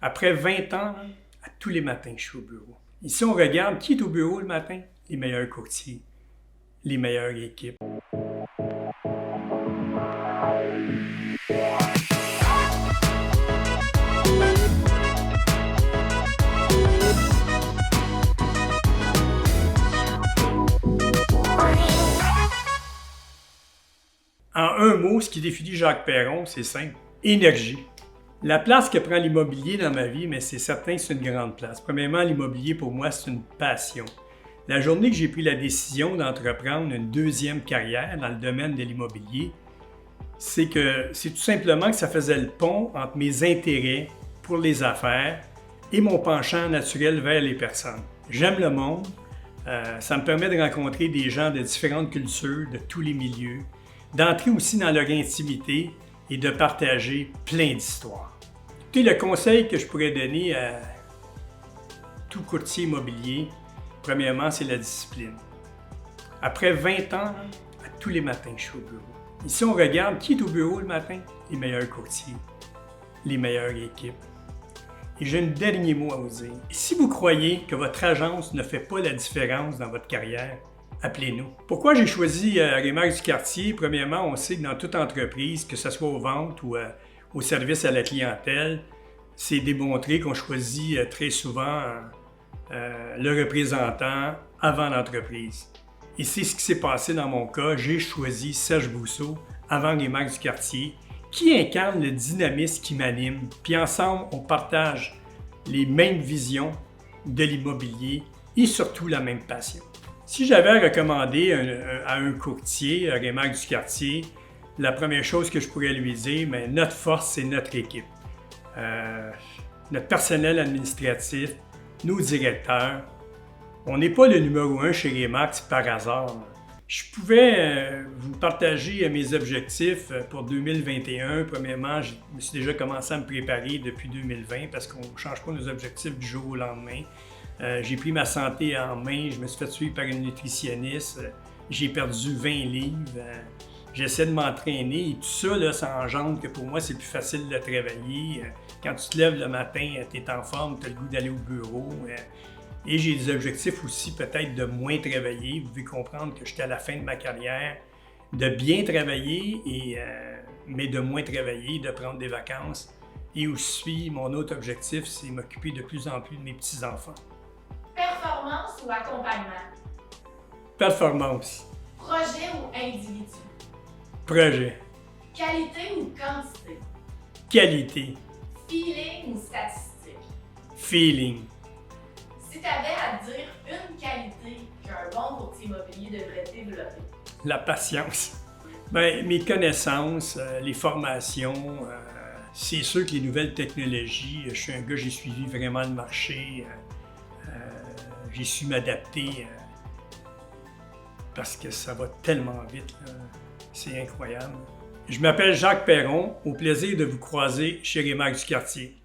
Après 20 ans, là, à tous les matins, je suis au bureau. Ici, on regarde qui est au bureau le matin? Les meilleurs courtiers, les meilleures équipes. En un mot, ce qui définit Jacques Perron, c'est simple. Énergie. La place que prend l'immobilier dans ma vie, mais c'est certain que c'est une grande place. Premièrement, l'immobilier, pour moi, c'est une passion. La journée que j'ai pris la décision d'entreprendre une deuxième carrière dans le domaine de l'immobilier, c'est tout simplement que ça faisait le pont entre mes intérêts pour les affaires et mon penchant naturel vers les personnes. J'aime le monde. Ça me permet de rencontrer des gens de différentes cultures, de tous les milieux, d'entrer aussi dans leur intimité et de partager plein d'histoires. Le conseil que je pourrais donner à tout courtier immobilier, premièrement, c'est la discipline. Après 20 ans, à tous les matins, je suis au bureau. Ici, on regarde qui est au bureau le matin? Les meilleurs courtiers, les meilleures équipes. Et j'ai un dernier mot à vous dire. Si vous croyez que votre agence ne fait pas la différence dans votre carrière, appelez-nous. Pourquoi j'ai choisi Remax du Quartier? Premièrement, on sait que dans toute entreprise, que ce soit aux ventes ou au service à la clientèle, c'est démontré qu'on choisit très souvent le représentant avant l'entreprise. Et c'est ce qui s'est passé dans mon cas. J'ai choisi Serge Bousseau avant Remax du Quartier, qui incarne le dynamisme qui m'anime. Puis ensemble, on partage les mêmes visions de l'immobilier et surtout la même passion. Si j'avais à recommander à un courtier, à Remax du Quartier, la première chose que je pourrais lui dire, mais notre force, c'est notre équipe. Notre personnel administratif, nos directeurs. On n'est pas le numéro 1 chez Remax par hasard. Je pouvais vous partager mes objectifs pour 2021. Premièrement, je me suis déjà commencé à me préparer depuis 2020 parce qu'on ne change pas nos objectifs du jour au lendemain. J'ai pris ma santé en main, je me suis fait suivre par une nutritionniste, j'ai perdu 20 livres, j'essaie de m'entraîner et tout ça, là, ça engendre que pour moi, c'est plus facile de travailler. Quand tu te lèves le matin, tu es en forme, tu as le goût d'aller au bureau. Et j'ai des objectifs aussi peut-être de moins travailler. Vous devez comprendre que j'étais à la fin de ma carrière, de bien travailler, mais de moins travailler, de prendre des vacances. Et aussi, mon autre objectif, c'est m'occuper de plus en plus de mes petits-enfants. Performance ou accompagnement? Performance. Projet ou individu? Projet. Qualité ou quantité? Qualité. Feeling ou statistique? Feeling. Si tu avais à dire une qualité qu'un bon courtier immobilier devrait développer? La patience. Mes connaissances, les formations, c'est sûr que les nouvelles technologies, je suis un gars, j'ai suivi vraiment le marché, j'ai su m'adapter parce que ça va tellement vite, là. C'est incroyable. Je m'appelle Jacques Perron, au plaisir de vous croiser chez Remax du Quartier.